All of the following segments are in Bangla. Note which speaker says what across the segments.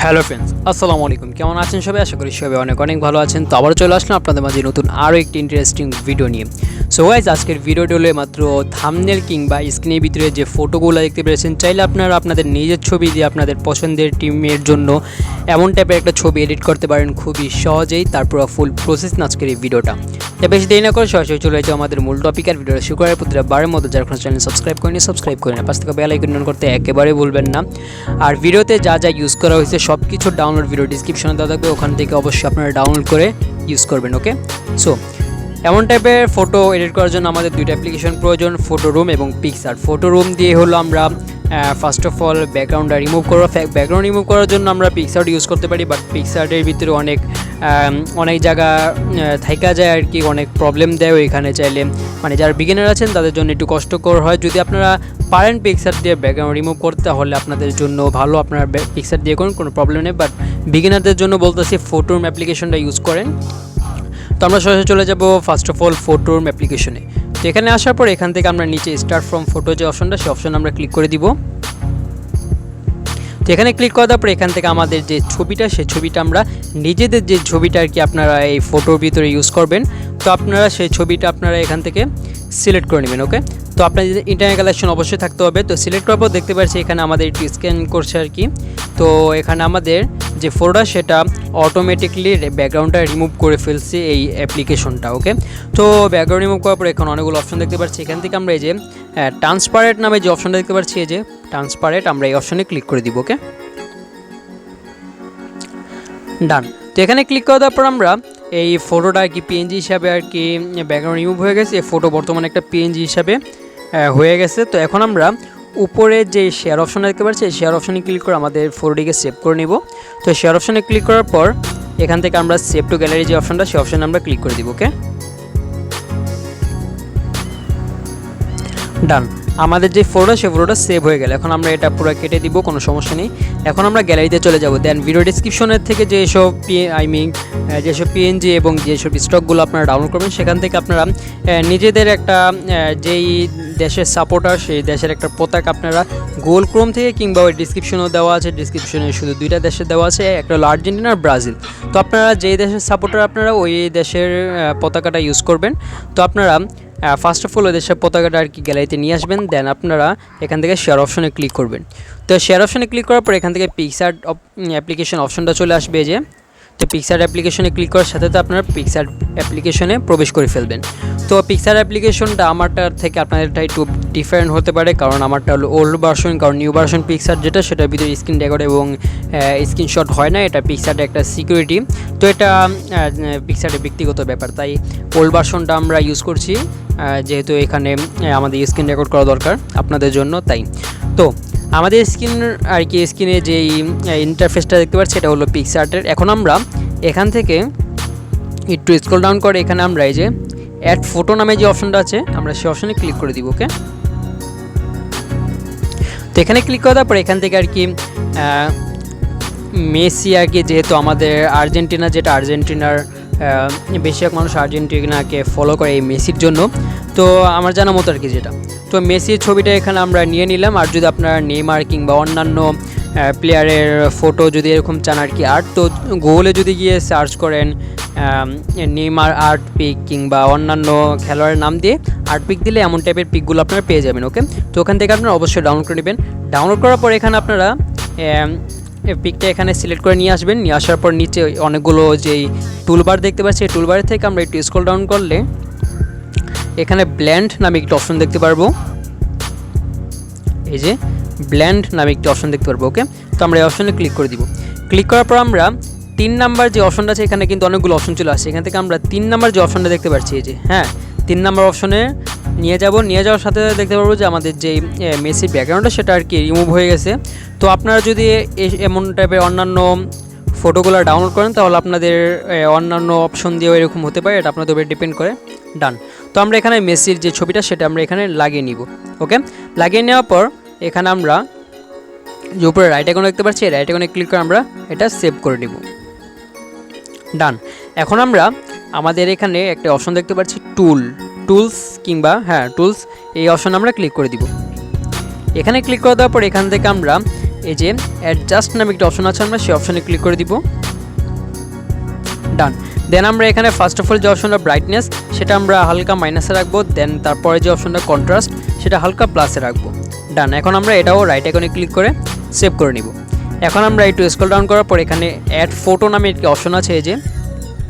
Speaker 1: হ্যালো ফ্রেন্ডস, আসসালামু আলাইকুম। কেমন আছেন সবাই? আশা করি সবাই অনেক অনেক ভালো আছেন। তো আবার চলে আসলাম আপনাদের মাঝে নতুন আরও একটি ইন্টারেস্টিং ভিডিও নিয়ে। সো গাইজ, আজকের ভিডিওটি হলো মাত্র থাম্বনেল কিংবা স্ক্রিনের ভিতরে যে ফটোগুলো দেখতে পেরেছেন, চাইলে আপনারা আপনাদের নিজের ছবি দিয়ে আপনাদের পছন্দের টিমের জন্য এমন টাইপের একটা ছবি এডিট করতে পারেন খুবই সহজেই। তারপর ফুল প্রসেস আজকের এই ভিডিওটা। তাই বেশি দেরি না করে সরাসরি চলে যাও আমাদের মূল টপিক আর ভিডিওটা শুরু করার প্রতিটা বারের মতো যারা কোনো চ্যানেল সাবস্ক্রাইব করেনি সাবস্ক্রাইব করে না, পাশ থেকে বেল আইকন অন করতে একেবারে ভুলবেন না। আর ভিডিওতে যা যা ইউজ করা হয়েছে সব কিছু ডাউনলোড ভিডিও ডিসক্রিপশনে দেওয়া থাকবে, ওখান থেকে অবশ্যই আপনারা ডাউনলোড করে ইউজ করবেন। ওকে, সো এমন টাইপের ফটো এডিট করার জন্য আমাদের দুইটা অ্যাপ্লিকেশন প্রয়োজন, ফটো রুম এবং পিক্সআর্ট। ফটো রুম দিয়ে হলো আমরা ফার্স্ট অফ অল ব্যাকগ্রাউন্ডটা রিমুভ করবো। ব্যাকগ্রাউন্ড রিমুভ করার জন্য আমরা পিক্সআর্ট ইউজ করতে পারি, বাট পিক্সআর্টের ভিতরে অনেক জায়গা থাকা যায় আর কি, অনেক প্রবলেম দেয় এখানে। চাইলে মানে যারা বিগিনার আছেন তাদের জন্য একটু কষ্টকর হয়। যদি আপনারা পারেন পিক্সআর্ট দিয়ে ব্যাকগ্রাউন্ড রিমুভ করতে, তাহলে আপনাদের জন্য ভালো, আপনারা পিক্সআর্ট দিয়ে করুন, কোনো প্রবলেম নেই। বাট বিগিনারদের জন্য বলতেছি ফটো রুম অ্যাপ্লিকেশনটা ইউজ করেন। তো আমরা সরাসরি চলে যাব first of all photo room অ্যাপ্লিকেশনে। তো এখানে আসার পর এখান থেকে আমরা নিচে স্টার্ট ফ্রম ফটো যে অপশনটা, সেই অপশন আমরা ক্লিক করে দিব। তো এখানে ক্লিক করার পর এখান থেকে আমাদের যে ছবিটা, সেই ছবিটা আমরা নিজেদের যে ছবিটা আর কি আপনারা এই ফটোর ভিতরে ইউজ করবেন, তো আপনারা সেই ছবিটা আপনারা এখান থেকে সিলেক্ট করে নেবেন। ওকে, তো আপনাদের ইন্টারনেট কালেকশন অবশ্যই থাকতে হবে। তো সিলেক্ট করার পর দেখতে পাচ্ছি এখানে আমাদের একটু স্ক্যান করছে আর কি। তো এখানে আমাদের যে ফটোটা সেটা অটোমেটিকলি ব্যাকগ্রাউন্ডটা রিমুভ করে ফেলছে এই অ্যাপ্লিকেশনটা। ওকে, তো ব্যাকগ্রাউন্ড রিমুভ করার পর এখানে অনেকগুলো অপশন দেখতে পাচ্ছি। এখান থেকে আমরা এই যে ট্রান্সপারেন্ট নামে যে অপশনটা দেখতে পাচ্ছি, এই যে ট্রান্সপারেন্ট, আমরা এই অপশনে ক্লিক করে দিব। ওকে, ডান। তো এখানে ক্লিক করে দেওয়ার পর আমরা এই ফটোটা আর কি পিএনজি হিসাবে আর কি ব্যাকগ্রাউন্ড রিমুভ হয়ে গেছে। এই ফটো বর্তমানে একটা পিএনজি হিসাবে হয়ে গেছে। তো এখন আমরা উপরে যে শেয়ার অপশন দেখতে পাচ্ছি, এই শেয়ার অপশনে ক্লিক করে আমাদের ফটোটিকে সেভ করে নিব। তো শেয়ার অপশনে ক্লিক করার পর এখান থেকে আমরা সেভ টু গ্যালারি যে অপশনটা, সেই অপশনে আমরা ক্লিক করে দিব। ওকে, ডান। আমাদের যে ফটোটা, সেই ফটোটা সেভ হয়ে গেল। এখন আমরা এটা পুরো কেটে দিব, কোনো সমস্যা নেই। এখন আমরা গ্যালারিতে চলে যাব। দেন ভিডিও ডিসক্রিপশনের থেকে যেসব যেসব পিএনজি এবং যেসব স্টকগুলো আপনারা ডাউনলোড করবেন, সেখান থেকে আপনারা নিজেদের একটা যেই দেশের সাপোর্টার, সেই দেশের একটা পতাকা আপনারা গুগল ক্রোম থেকে কিংবা ওই ডিসক্রিপশনেও দেওয়া আছে, ডিসক্রিপশনে শুধু দুইটা দেশের দেওয়া আছে, একটা হলো আর্জেন্টিনা আর ব্রাজিল। তো আপনারা যেই দেশের সাপোর্টার আপনারা ওই দেশের পতাকাটা ইউজ করবেন। তো আপনারা ফার্স্ট অফ অল ওই দেশের পতাকাটা আর কি গ্যালারিতে নিয়ে আসবেন। দেন আপনারা এখান থেকে শেয়ার অপশনে ক্লিক করবেন। তো শেয়ার অপশনে ক্লিক করার পর এখান থেকে পিক্সআর্ট অ্যাপ্লিকেশন অপশনটা চলে আসবে যে। তো পিক্সআর্ট অ্যাপ্লিকেশনে ক্লিক করার সাথে তো আপনারা পিক্সআর্ট অ্যাপ্লিকেশনে প্রবেশ করে ফেলবেন। তো পিক্সআর্ট অ্যাপ্লিকেশনটা আমারটার থেকে আপনাদেরটা একটু ডিফারেন্ট হতে পারে, কারণ আমারটা হলো ওল্ড ভার্সন। কারণ নিউ ভার্সন পিক্সআর্ট যেটা, সেটার ভিতরে স্ক্রিন রেকর্ড এবং স্ক্রিনশট হয় না। এটা পিক্সআর্টের একটা সিকিউরিটি। তো এটা পিক্সআর্টের ব্যক্তিগত ব্যাপার, তাই ওল্ড ভার্সনটা আমরা ইউজ করছি, যেহেতু এখানে আমাদের স্ক্রিন রেকর্ড করা দরকার আপনাদের জন্য। তাই তো আমাদের স্ক্রিন আর কি, স্ক্রিনে যেই ইন্টারফেসটা দেখতে পাচ্ছি, এটা হলো পিক্সআর্টের। এখন আমরা এখান থেকে একটু স্ক্রল ডাউন করে এখানে আমরা এই যে অ্যাড ফটো নামে যে অপশনটা আছে, আমরা সেই অপশনে ক্লিক করে দিব। ওকে, তো এখানে ক্লিক করার পর এখান থেকে আর কি মেসি আর কি, যেহেতু আমাদের আর্জেন্টিনা, যেটা আর্জেন্টিনার বেশিরভাগ মানুষ আর্জেন্টিনাকে ফলো করে এই মেসির জন্য। তো আমার জানা মতো আর কি যেটা, তো মেসির ছবিটা এখানে আমরা নিয়ে নিলাম। আর যদি আপনারা নেইমার কিংবা অন্যান্য প্লেয়ারের ফটো যদি এরকম চান আর কি আর্ট, তো গুগলে যদি গিয়ে সার্চ করেন নেইমার আর্ট পিক কিংবা অন্যান্য খেলোয়াড়ের নাম দিয়ে আর্ট পিক দিলে এমন টাইপের পিকগুলো আপনারা পেয়ে যাবেন। ওকে, তো ওখান থেকে আপনারা অবশ্যই ডাউনলোড করে নেবেন। ডাউনলোড করার পর এখানে আপনারা পিকটা এখানে সিলেক্ট করে নিয়ে আসবেন। নিয়ে আসার পর নিচে অনেকগুলো যেই টুলবার দেখতে পাচ্ছি, এই টুলবারের থেকে আমরা একটু স্ক্রল ডাউন করলে এখানে ব্ল্যান্ড নামে একটি অপশন দেখতে পারবো। এই যে ব্ল্যান্ড নামে একটি অপশন দেখতে পারবো। ওকে, তো আমরা এই অপশনে ক্লিক করে দিব। ক্লিক করার পর আমরা 3 নাম্বার যে অপশনটা আছে, এখানে কিন্তু অনেকগুলো অপশন চলে আসছে। এখান থেকে আমরা 3 নাম্বার যে অপশনটা দেখতে পাচ্ছি, এই যে 3 নাম্বার অপশনে নিয়ে যাব। নিয়ে যাওয়ার সাথে দেখতে পারবো যে আমাদের যেই মেসির ব্যাকগ্রাউন্ডটা, সেটা আর কি রিমুভ হয়ে গেছে। তো আপনারা যদি এমন টাইপের অন্যান্য ফটোগুলো ডাউনলোড করেন, তাহলে আপনাদের অন্যান্য অপশন দিয়েও এরকম হতে পারে, এটা আপনাদের উপরে ডিপেন্ড করে। ডান। তো আমরা এখানে মেসির যে ছবিটা, সেটা আমরা এখানে লাগিয়ে নিব। ওকে, লাগিয়ে নেওয়ার পর এখানে আমরা যে উপরে রাইট আইকন দেখতে পাচ্ছি, রাইট আইকনে ক্লিক করে আমরা এটা সেভ করে নিব। ডান। এখন আমরা আমাদের এখানে একটা অপশন দেখতে পাচ্ছি টুলস কিংবা টুলস, এই অপশন আমরা ক্লিক করে দিব। এখানে ক্লিক করে দেওয়ার পর এখান থেকে আমরা এই যে অ্যাডজাস্ট নামে একটা অপশন আছে, আমরা সেই অপশনে ক্লিক করে দিব। ডান। দেন আমরা এখানে ফার্স্ট অফ অল যে অপশনটা ব্রাইটনেস সেটা আমরা হালকা মাইনাসে রাখবো। দেন তারপরে যে অপশনটা কন্ট্রাস্ট সেটা হালকা প্লাসে রাখবো। ডান। এখন আমরা এটাও রাইট আইকনে ক্লিক করে সেভ করে নিব। এখন আমরা একটু স্ক্রল ডাউন করার পর এখানে অ্যাড ফটো নামে একটি অপশন আছে, এই যে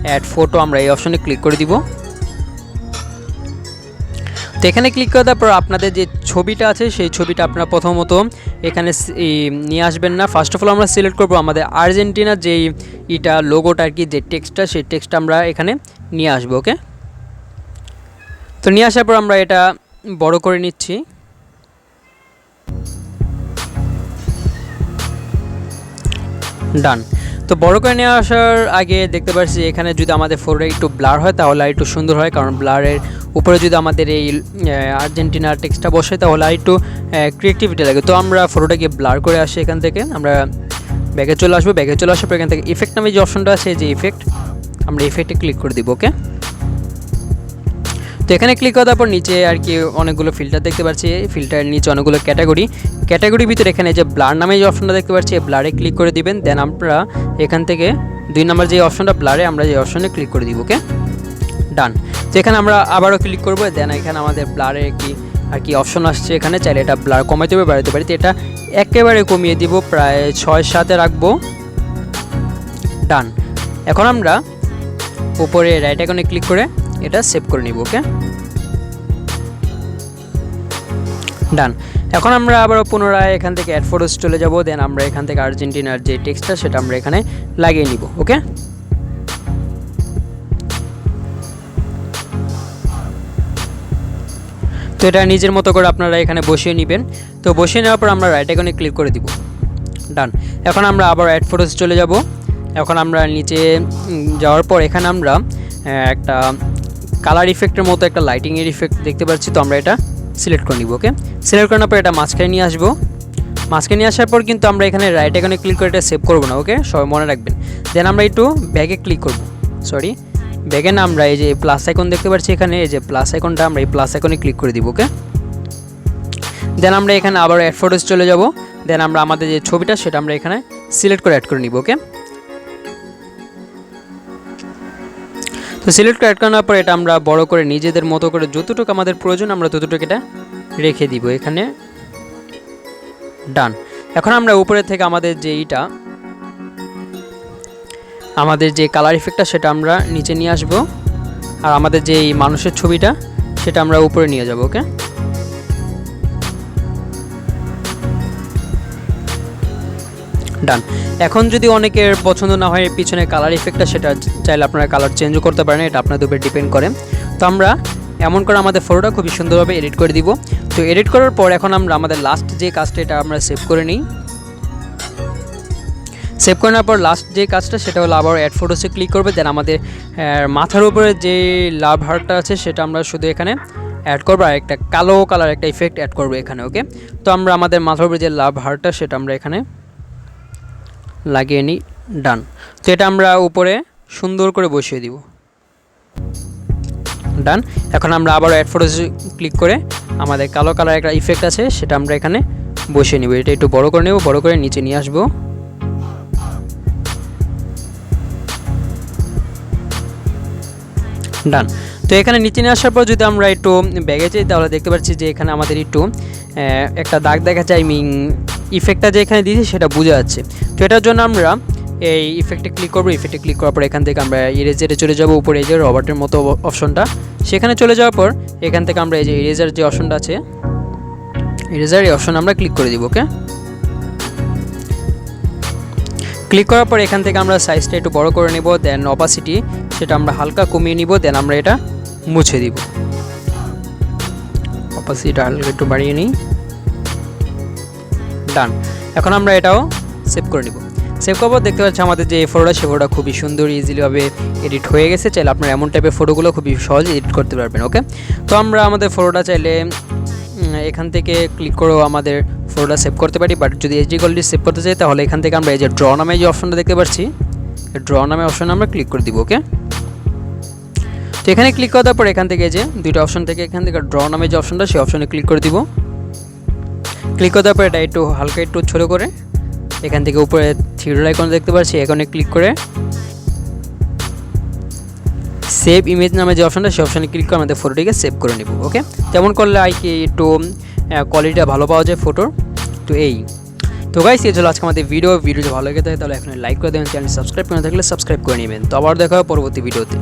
Speaker 1: অ্যাড ফটো, আমরা এই অপশনে ক্লিক করে দিব। তো এখানে ক্লিক করে দেওয়ার পর আপনাদের যে ছবিটা আছে সেই ছবিটা আপনারা প্রথমত এখানে নিয়ে আসবেন না। ফার্স্ট অফ অল আমরা সিলেক্ট করব আমাদের আর্জেন্টিনার যেই লোগোটা আর কি, যে টেক্সটটা, সেই টেক্সটটা আমরা এখানে নিয়ে আসবো। ওকে, তো নিয়ে আসার পর আমরা এটা বড় করে নিচ্ছি। ডান। তো বড় করে নিয়ে আসার আগে দেখতে পাচ্ছি এখানে যদি আমাদের ফটোটা একটু ব্লার হয় তাহলে একটু সুন্দর হয়, কারণ ব্লারের উপরে যদি আমাদের এই আর্জেন্টিনার টেক্সটটা বসে তাহলে আর একটু ক্রিয়েটিভিটি লাগে। তো আমরা ফটোটাকে ব্লার করে আসি, এখান থেকে আমরা ব্যাগে চলে আসবো। ব্যাগে চলে আসার পর এখান থেকে ইফেক্ট নামে যে অপশনটা আছে, যে ইফেক্ট, আমরা ইফেক্টে ক্লিক করে দিব। ওকে, তো এখানে ক্লিক করার পর নিচে আর কি অনেকগুলো ফিল্টার দেখতে পাচ্ছি। ফিল্টারের নিচে অনেকগুলো ক্যাটাগরির ভিতরে এখানে যে ব্লার নামে যে অপশনটা দেখতে পাচ্ছি, এই ব্লারে ক্লিক করে দিবেন। দেন আমরা এখান থেকে 2 নম্বর যে অপশনটা ব্লারে, আমরা যে অপশনে ক্লিক করে দিব। ওকে, ডান। তো এখানে আমরা আবারও ক্লিক করবো। দেন এখানে আমাদের ব্লারের কি অপশন আসছে, এখানে চাইলে এটা ব্লার কমাইতে হবে বাড়াতে পারি। তো এটা একেবারে কমিয়ে দিব, প্রায় 6-7-এ রাখবো। ডান। এখন আমরা উপরে রাইট আইকনে ক্লিক করে এটা সেভ করে নিব। ওকে, ডান। এখন আমরা আবার পুনরায় এখান থেকে অ্যাড ফটোস চলে যাব। দেন আমরা এখান থেকে আর্জেন্টিনার যে টেক্সটটা সেটা আমরা এখানে লাগিয়ে নিব। ওকে, তো এটা নিজের মতো করে আপনারা এখানে বসিয়ে নেবেন। তো বসিয়ে নেওয়ার পর আমরা রাইট আইকনে ক্লিক করে দিব। ডান। এখন আমরা আবার অ্যাড ফটোস চলে যাব। এখন আমরা নিচে যাওয়ার পর এখানে আমরা একটা কালার ইফেক্টের মতো একটা লাইটিংয়ের ইফেক্ট দেখতে পাচ্ছি। তো আমরা এটা সিলেক্ট করে নিব। ওকে, সিলেক্ট করার পর এটা মাঝখানে নিয়ে আসবো। মাঝখানে নিয়ে আসার পর কিন্তু আমরা এখানে রাইট আইকনে ক্লিক করে এটা সেভ করবো না। ওকে, সবাই মনে রাখবেন। দেন আমরা একটু ব্যাগে ক্লিক করব, ব্যাগে না, আমরা এই যে প্লাস আইকন দেখতে পাচ্ছি এখানে, এই যে প্লাস আইকনটা, আমরা এই প্লাস আইকনে ক্লিক করে দিব। ওকে, দেন আমরা এখানে আবার অ্যাড ফটোস চলে যাব। দেন আমরা আমাদের যে ছবিটা সেটা আমরা এখানে সিলেক্ট করে অ্যাড করে নিব। ওকে, তো সিলেক্ট করে অ্যাড করার পর এটা আমরা বড় করে নিজেদের মতো করে যতটুকু আমাদের প্রয়োজন আমরা ততটুকু এটা রেখে দিব এখানে। ডান। এখন আমরা উপরে থেকে আমাদের আমাদের যে কালার ইফেক্টটা সেটা আমরা নিচে নিয়ে আসব, আর আমাদের যে মানুষের ছবিটা সেটা আমরা উপরে নিয়ে যাব। ওকে, ডান। এখন যদি অনেকের পছন্দ না হয় পিছনে কালার ইফেক্টটা, সেটা চাইলে আপনারা কালার চেঞ্জও করতে পারেন, এটা আপনাদের উপর ডিপেন্ড করে। তো আমরা এমন করে আমাদের ফটোটা খুবই সুন্দরভাবে এডিট করে দিব। তো এডিট করার পর এখন আমরা আমাদের লাস্ট যে কাজটা এটা আমরা সেভ করে নিই। সেভ করে নেওয়ার পর লাস্ট যে কাজটা সেটা হলো আবার অ্যাড ফটোসে ক্লিক করবে। দেন আমাদের মাথার উপরে যে লাভ হার্টটা আছে সেটা আমরা শুধু এখানে অ্যাড করবো, আর একটা কালো কালার একটা ইফেক্ট অ্যাড করবো এখানে। ওকে, তো আমরা আমাদের মাথার উপরে যে লাভ হার্টটা সেটা আমরা এখানে লাগিয়ে নিই। ডান। তো এটা আমরা উপরে সুন্দর করে বসিয়ে দিব। ডান। এখন আমরা আবার অ্যাড ফটোসে ক্লিক করে আমাদের কালো কালার একটা ইফেক্ট আছে সেটা আমরা এখানে বসিয়ে নিব। এটা একটু বড় করে নেব, বড় করে নিচে নিয়ে আসবো। ডান। তো এখানে নিচে নিয়ে আসার পর যদি আমরা একটু ব্যাগে যাই তাহলে দেখতে পাচ্ছি যে এখানে আমাদের একটু একটা দাগ দেখা যায়, ইফেক্টটা যে এখানে দিয়েছি সেটা বোঝা যাচ্ছে। তো এটার জন্য আমরা এই ইফেক্টে ক্লিক করবো। ইফেক্টে ক্লিক করার পর এখান থেকে আমরা ইরেজারে চলে যাব, উপরে এই যে রবার্টের মতো অপশনটা সেখানে চলে যাওয়ার পর এখান থেকে আমরা এই যে ইরেজার যে অপশনটা আছে, ইরেজার এই অপশন আমরা ক্লিক করে দিব। ওকে, ক্লিক করার পর এখান থেকে আমরা সাইজটা একটু বড় করে নেব। দেন অপাসিটি সেটা আমরা হালকা কমিয়ে নিব। দেন আমরা এটা মুছে দিব, অপাসিটিটা হালকা একটু বাড়িয়ে নিই। ডান। এখন আমরা এটাও সেভ করে নিব। সেভ করার পর দেখতে পাচ্ছি আমাদের যে ফটোটা সে ফটোটা খুবই সুন্দর ইজিলিভাবে এডিট হয়ে গেছে। চাইলে আপনারা এমন টাইপের ফটোগুলো খুবই সহজে এডিট করতে পারবেন। ওকে, তো আমরা আমাদের ফটোটা চাইলে এখান থেকে ক্লিক করেও আমাদের ফটোটা সেভ করতে পারি, বাট যদি এইচডি কোয়ালিটি সেভ করতে চাই তাহলে এখান থেকে আমরা এই যে ড্র নামে যে অপশনটা দেখতে পাচ্ছি, ড্র নামে অপশনে আমরা ক্লিক করে দিব। ওকে, তো এখানে ক্লিক করার পর এখান থেকে যে দুইটা অপশন থেকে এখান থেকে ড্র নামে যে অপশনটা সেই অপশনে ক্লিক করে দিব। ক্লিক করার পর এটা একটু হালকা একটু ছোটো করে এখান থেকে উপরে থ্রি আইকন দেখতে পাচ্ছি, এখানে ক্লিক করে সেভ ইমেজ নামে যে অপশনটা, সেই অপশানে ক্লিক করে আমাদের ফটোটিকে সেভ করে নেব। ওকে, তেমন করলে আর কি একটু কোয়ালিটিটা ভালো পাওয়া যায় ফটোর। তো এই তো গাইস, এই চলো আজকে আমাদের ভিডিও যদি ভালো লেগে থাকে তাহলে এখন লাইক করে দেবেন, চ্যানেল সাবস্ক্রাইব করে থাকলে সাবস্ক্রাইব করে নেবেন। তো আবার দেখা হবে পরবর্তী ভিডিওতে।